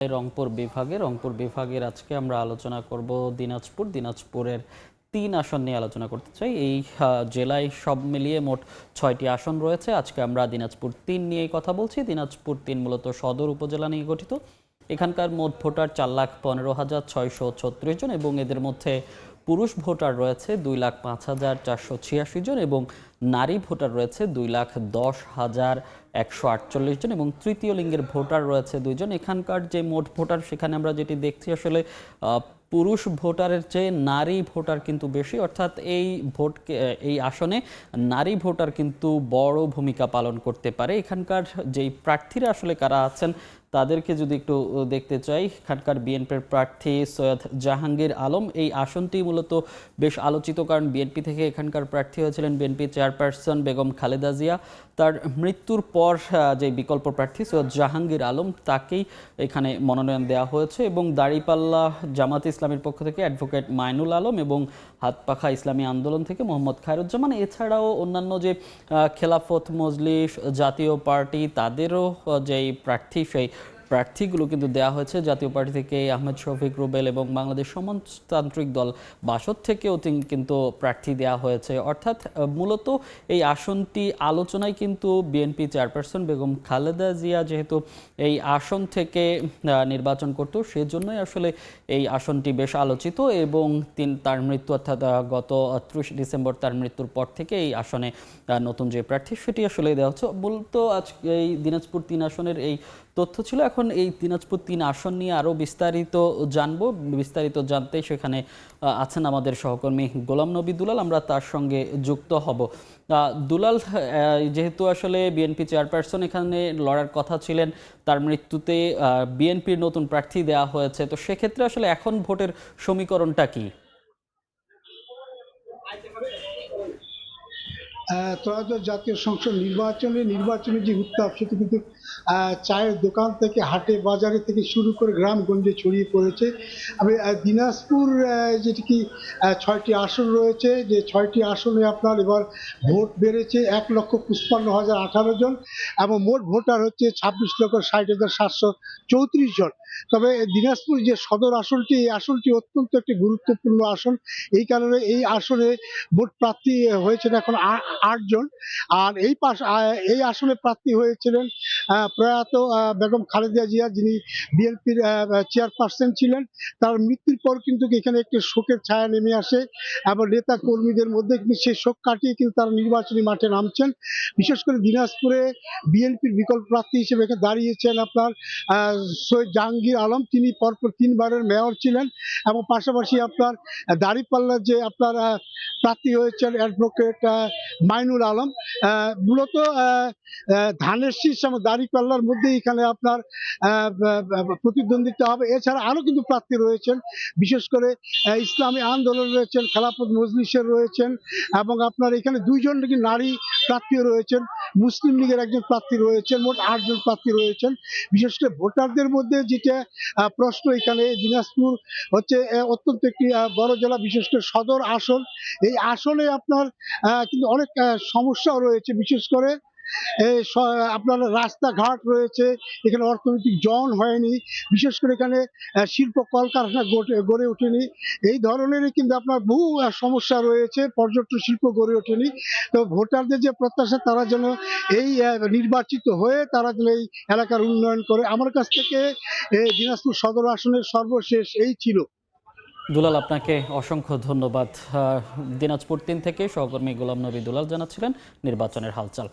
রংপুর বিভাগের আজকে আমরা আলোচনা করব দিনাজপুরের 3 আসন নিয়ে আলোচনা করতে চাই। এই জেলায় সব মিলিয়ে মোট 6টি আসন রয়েছে। আজকে আমরা দিনাজপুর 3 নিয়ে কথা বলছি। দিনাজপুর 3 মূলত সদর উপজেলা নিয়ে গঠিত। এখানকার মোট ভোটার 4,15,636 জন এবং এদের মধ্যে পুরুষ ভোটার রয়েছে 2,05,486 জন এবং নারী ভোটার রয়েছে 2,10,148 জন এবং তৃতীয় লিঙ্গের ভোটার রয়েছে 2 জন। এখানকার যে মোট ভোটার, সেখানে আমরা যেটি দেখছি আসলে পুরুষ ভোটারের চেয়ে নারী ভোটার কিন্তু বেশি, অর্থাৎ এই আসনে নারী ভোটার কিন্তু বড় ভূমিকা পালন করতে পারে। এখানকার যেই প্রার্থীরা আসলে কারা আছেন তাদেরকে যদি একটু দেখতে চাই, এখানকার বিএনপির প্রার্থী সৈয়দ জাহাঙ্গীর আলম। এই আসনটি মূলত বেশ আলোচিত, কারণ বিএনপি থেকে এখানকার প্রার্থী হয়েছিলেন বিএনপি চেয়ারপারসন বেগম খালেদা জিয়া। তার মৃত্যুর পর যে বিকল্প প্রার্থী সৈয়দ জাহাঙ্গীর আলম, তাকেই এখানে মনোনয়ন দেওয়া হয়েছে এবং দাঁড়িপাল্লা জামাত ইসলামের পক্ষ থেকে অ্যাডভোকেট মাইনুল আলম এবং হাতপাখা ইসলামী আন্দোলন থেকে মোহাম্মদ খায়রুজ্জামান, এছাড়াও অন্যান্য যে খেলাফত মজলিস, জাতীয় পার্টি, তাদেরও যেই প্রার্থী, সেই প্রার্থীগুলো কিন্তু দেওয়া হয়েছে। জাতীয় পার্টি থেকে আহমেদ শফিক রুবেল এবং বাংলাদেশ সমাজতান্ত্রিক দল বাসদ থেকেও কিন্তু প্রার্থী দেওয়া হয়েছে। অর্থাৎ মূলত এই আসনটি আলোচনায় কিন্তু বিএনপি চেয়ারপারসন বেগম খালেদা জিয়া যেহেতু এই আসন থেকে নির্বাচন করত, সেজন্যই আসলে এই আসনটি বেশ আলোচিত এবং তার মৃত্যু, অর্থাৎ গত 30 ডিসেম্বর তার মৃত্যুর পর থেকে এই আসনে নতুন যে প্রার্থী সেটি আসলে দেওয়া হচ্ছে। মূলত আজকে এই দিনাজপুর 3 আসনের এই তথ্য ছিল। এখন এই দিনাজপুর 3 আসন নিয়ে আরও বিস্তারিত জানতে সেখানে আছেন আমাদের সহকর্মী গোলাম নবী দুলাল, আমরা তার সঙ্গে যুক্ত হব। দুলাল, যেহেতু আসলে বিএনপি চেয়ারপারসন এখানে লড়ার কথা ছিলেন, তার মৃত্যুতে বিএনপির নতুন প্রার্থী দেওয়া হয়েছে, তো সেক্ষেত্রে আসলে এখন ভোটের সমীকরণটা কি? ত্রয়োদশ জাতীয় সংসদ নির্বাচনে যে উত্তাপ, সেটি কিন্তু চায়ের দোকান থেকে হাটে বাজারে থেকে শুরু করে গ্রামগঞ্জে ছড়িয়ে পড়েছে। আমি দিনাজপুর যেটি কি 6টি আসন রয়েছে, যে 6টি আসনে আপনার এবার ভোট বেড়েছে 1,55,018 জন এবং মোট ভোটার হচ্ছে 26,60,734 জন। তবে দিনাজপুর যে সদর আসনটি, এই আসনটি অত্যন্ত একটি গুরুত্বপূর্ণ আসন। এই কারণে এই আসনে ভোট প্রার্থী হয়েছেন এখন 8 জন। আর এই আসনে প্রার্থী হয়েছিলেন প্রয়াত বেগম খালেদা জিয়া, যিনি বিএনপির চেয়ারপারসন ছিলেন। তার মৃত্যুর পর কিন্তু এখানে একটি শোকের ছায়া নেমে আসে এবং নেতা কর্মীদের মধ্যে কিন্তু সেই শোক কাটিয়ে কিন্তু তারা নির্বাচনী মাঠে নামছেন। বিশেষ করে দিনাজপুরে বিএনপির বিকল্প প্রার্থী হিসেবে এখানে দাঁড়িয়েছেন আপনার সৈয়দ জাহাঙ্গীর আলম। তিনি পরপর 3 বারের মেয়র ছিলেন এবং পাশাপাশি আপনার দাঁড়িপাল্লার যে আপনার প্রার্থী হয়েছেন অ্যাডভোকেট মাইনুল আলম। মূলত ধানের শীষ এবং দাঁড়িপাল্লার মধ্যে এখানে আপনার প্রতিদ্বন্দ্বিতা হবে। এছাড়া আরো কিন্তু প্রার্থী রয়েছেন, বিশেষ করে ইসলামী আন্দোলন রয়েছেন, খেলাফত মজলিসের রয়েছেন এবং আপনার এখানে 2 জন নাকি নারী প্রার্থীও রয়েছেন, মুসলিম লীগের একজন প্রার্থী রয়েছেন, মোট 8 জন প্রার্থী রয়েছেন। বিশেষ করে ভোটারদের মধ্যে যেটা প্রশ্ন, এখানে দিনাজপুর হচ্ছে অত্যন্ত একটি বড় জেলা, বিশেষ করে সদর আসন। এই আসনে আপনার কিন্তু অনেক সমস্যাও রয়েছে, বিশেষ করে আপনার রাস্তাঘাট রয়েছে, এখানে অর্থনৈতিক জন হয়নি, বিশেষ করে এখানে শিল্প কলকারখানা গড়ে ওঠেনি। এই ধরনেরই কিন্তু আপনার বহু সমস্যা রয়েছে, পর্যটন শিল্প গড়ে ওঠেনি। তো ভোটারদের যে প্রত্যাশা, তারা যেন এই নির্বাচিত হয়ে তারা যেন এই এলাকার উন্নয়ন করে। আমার কাছ থেকে দিনাজপুর সদর আসনের সর্বশেষ এই ছিল। দুলাল, আপনাকে অসংখ্য ধন্যবাদ। দিনাজপুর 3 থেকে সহকর্মী গোলাম নবী দুলাল জানাচ্ছিলেন নির্বাচনের হালচাল।